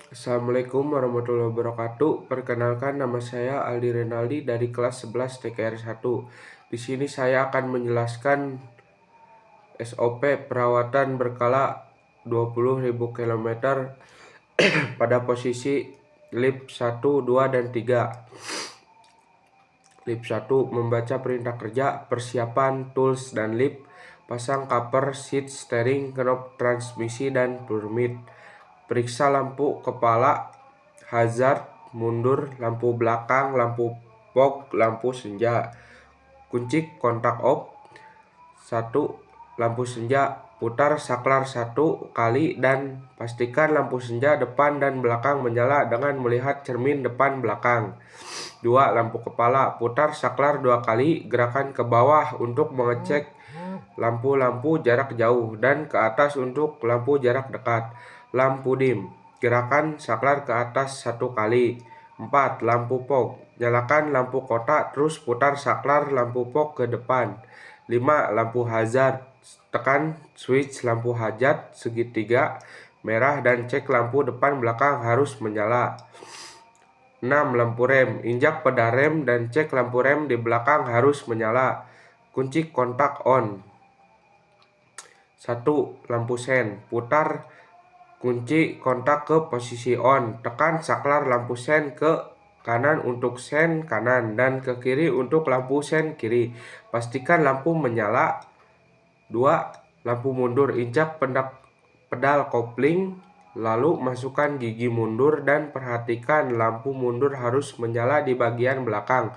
Assalamualaikum warahmatullahi wabarakatuh. Perkenalkan, nama saya Aldi Renaldi dari kelas 11 TKR 1. Di sini saya akan menjelaskan SOP perawatan berkala 20.000 km pada posisi lip 1, 2, dan 3. Lip 1, membaca perintah kerja, persiapan, tools, dan lip, pasang cover, seat, steering, knop transmisi, dan permit. Periksa lampu kepala, hazard, mundur, lampu belakang, lampu fog, lampu senja. Kunci kontak off. 1. Lampu senja, putar saklar 1 kali dan pastikan lampu senja depan dan belakang menyala dengan melihat cermin depan belakang. 2. Lampu kepala, putar saklar 2 kali, gerakan ke bawah untuk mengecek lampu-lampu jarak jauh dan ke atas untuk lampu jarak dekat. Lampu dim, gerakan saklar ke atas 1 kali. 4. Lampu fog, nyalakan lampu kotak terus putar saklar lampu fog ke depan. 5. Lampu hazard, tekan switch lampu hazard segitiga merah dan cek lampu depan belakang harus menyala. 6. Lampu rem, injak pedal rem dan cek lampu rem di belakang harus menyala. Kunci kontak on. 1. Lampu sen, putar kunci kontak ke posisi on, tekan saklar lampu sen ke kanan untuk sen kanan dan ke kiri untuk lampu sen kiri. Pastikan lampu menyala. 2. Lampu mundur, injak pedal kopling, lalu masukkan gigi mundur dan perhatikan lampu mundur harus menyala di bagian belakang.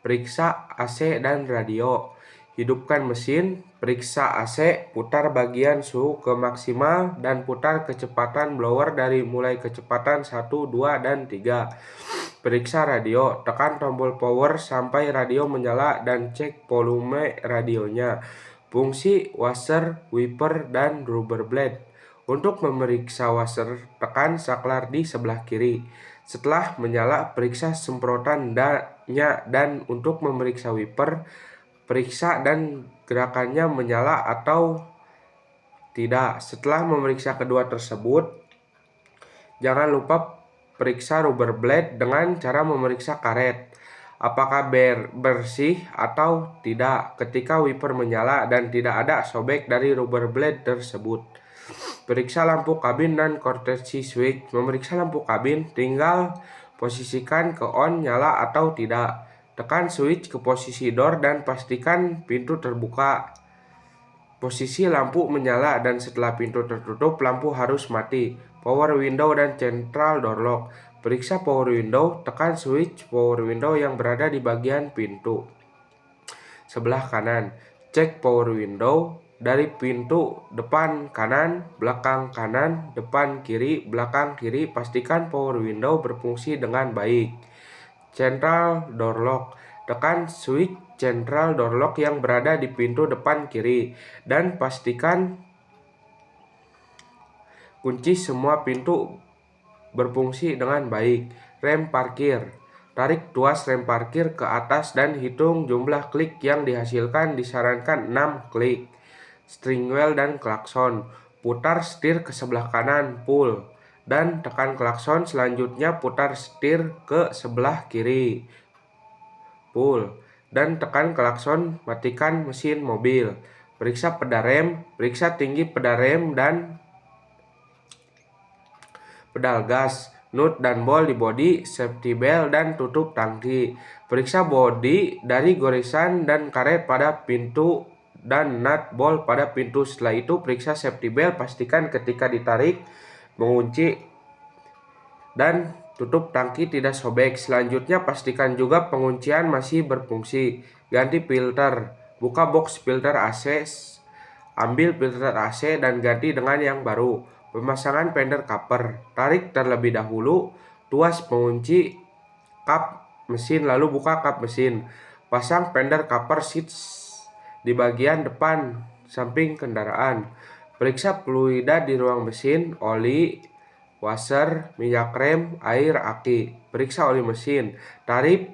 Periksa AC dan radio. Hidupkan mesin, periksa AC, putar bagian suhu ke maksimal dan putar kecepatan blower dari mulai kecepatan 1, 2, dan 3. Periksa radio, tekan tombol power sampai radio menyala dan cek volume radionya. Fungsi washer, wiper, dan rubber blade. Untuk memeriksa washer, tekan saklar di sebelah kiri. Setelah menyala, periksa semprotannya dan untuk memeriksa wiper, periksa dan gerakannya menyala atau tidak. Setelah memeriksa kedua tersebut, jangan lupa periksa rubber blade dengan cara memeriksa karet apakah bersih atau tidak ketika wiper menyala dan tidak ada sobek dari rubber blade tersebut. Periksa lampu kabin dan courtesy switch. Memeriksa lampu kabin, tinggal posisikan ke on, nyala atau tidak. Tekan switch ke posisi door dan pastikan pintu terbuka. Posisi lampu menyala dan setelah pintu tertutup, lampu harus mati. Power window dan central door lock. Periksa power window, tekan switch power window yang berada di bagian pintu sebelah kanan. Cek power window dari pintu depan kanan, belakang kanan, depan kiri, belakang kiri. Pastikan power window berfungsi dengan baik. Central door lock. Tekan switch central door lock yang berada di pintu depan kiri dan pastikan kunci semua pintu berfungsi dengan baik. Rem parkir. Tarik tuas rem parkir ke atas dan hitung jumlah klik yang dihasilkan, disarankan 6 klik. Steering wheel dan klakson. Putar setir ke sebelah kanan, pull, dan tekan klakson. Selanjutnya putar setir ke sebelah kiri, pull, dan tekan klakson. Matikan mesin mobil. Periksa pedal rem. Periksa tinggi pedal rem dan pedal gas, nut dan bol di bodi, safety belt, dan tutup tangki. Periksa bodi dari goresan dan karet pada pintu dan nut bol pada pintu. Setelah itu periksa safety belt, pastikan ketika ditarik, mengunci, dan tutup tangki tidak sobek. Selanjutnya pastikan juga penguncian masih berfungsi. Ganti filter. Buka box filter AC, ambil filter AC dan ganti dengan yang baru. Pemasangan fender cover. Tarik terlebih dahulu tuas pengunci kap mesin, lalu buka kap mesin. Pasang fender cover seats di bagian depan samping kendaraan. Periksa fluida di ruang mesin, oli, washer, minyak rem, air, aki. Periksa oli mesin. Tarik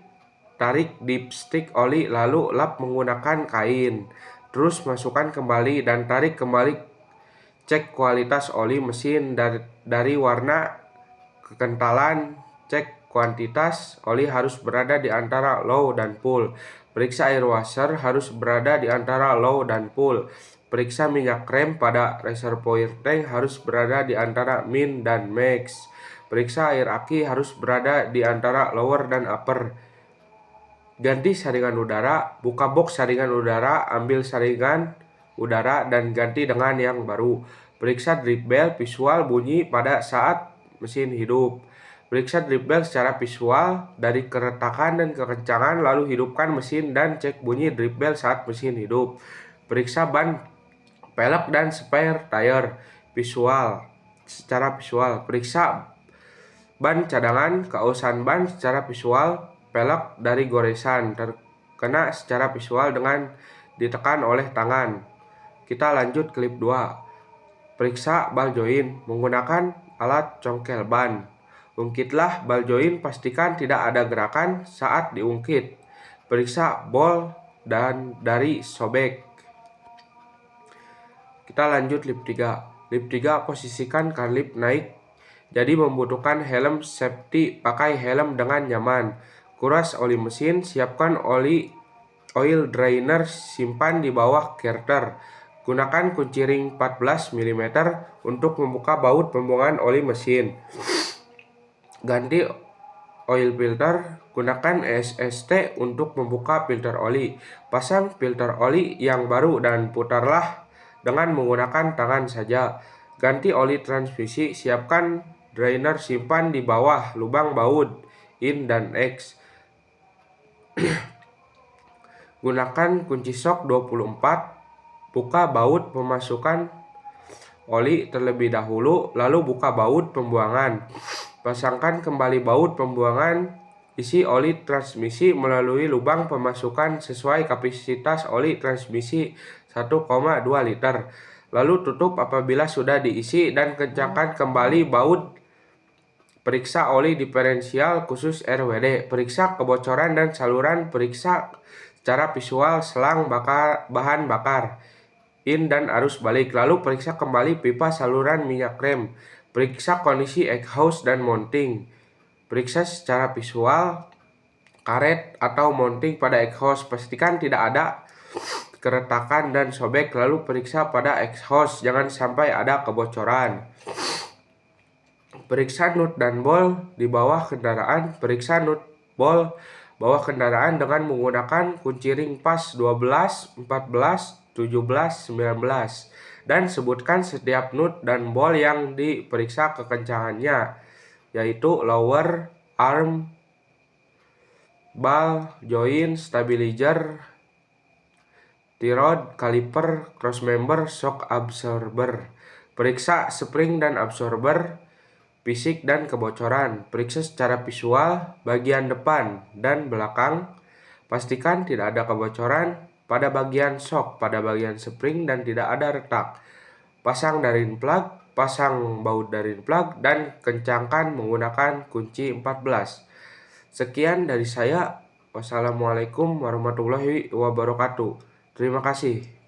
dipstick oli lalu lap menggunakan kain. Terus masukkan kembali dan tarik kembali. Cek kualitas oli mesin dari warna kekentalan, cek kuantitas, oli harus berada di antara low dan full. Periksa air washer harus berada di antara low dan full. Periksa minyak rem pada reservoir tank harus berada di antara min dan max. Periksa air aki harus berada di antara lower dan upper. Ganti saringan udara, buka box saringan udara, ambil saringan udara dan ganti dengan yang baru. Periksa drip bell visual bunyi pada saat mesin hidup. Periksa drip bell secara visual dari keretakan dan kekencangan, lalu hidupkan mesin dan cek bunyi drip bell saat mesin hidup. Periksa ban pelek dan spare tire visual secara visual. Periksa ban cadangan, keausan ban secara visual, pelek dari goresan terkena secara visual dengan ditekan oleh tangan. Kita lanjut klip 2. Periksa ball join menggunakan alat congkel ban. Ungkitlah ball join, pastikan tidak ada gerakan saat diungkit. Periksa bol dan dari sobek. Kita lanjut lip 3. Lip 3, posisikan karlip naik. Jadi membutuhkan helm safety, pakai helm dengan nyaman. Kuras oli mesin, siapkan oil drainer, simpan di bawah carter. Gunakan kunci ring 14 mm untuk membuka baut pembuangan oli mesin. Ganti oil filter, gunakan SST untuk membuka filter oli. Pasang filter oli yang baru dan putarlah dengan menggunakan tangan saja. Ganti oli transmisi, siapkan drainer, simpan di bawah lubang baut in dan X. Gunakan kunci shock 24, buka baut pemasukan oli terlebih dahulu, lalu buka baut pembuangan. Pasangkan kembali baut pembuangan, isi oli transmisi melalui lubang pemasukan sesuai kapasitas oli transmisi 1,2 liter. Lalu tutup apabila sudah diisi dan kencangkan kembali baut. Periksa oli diferensial khusus RWD. Periksa kebocoran dan saluran. Periksa secara visual selang bahan bakar in dan arus balik. Lalu periksa kembali pipa saluran minyak rem. Periksa kondisi exhaust dan mounting. Periksa secara visual karet atau mounting pada exhaust. Pastikan tidak ada keretakan dan sobek. Lalu periksa pada exhaust, jangan sampai ada kebocoran. Periksa nut dan bol di bawah kendaraan. Periksa nut bol bawah kendaraan dengan menggunakan kunci ring pas 12, 14, 17, 19. Dan sebutkan setiap nut dan bol yang diperiksa kekencangannya, yaitu lower arm, ball joint, stabilizer, T-rod, kaliper, crossmember, shock absorber. Periksa spring dan absorber, fisik dan kebocoran. Periksa secara visual bagian depan dan belakang. Pastikan tidak ada kebocoran pada bagian shock, pada bagian spring, dan tidak ada retak. Pasang darin plug, pasang baut darin plug, dan kencangkan menggunakan kunci 14. Sekian dari saya. Wassalamualaikum warahmatullahi wabarakatuh. Terima kasih.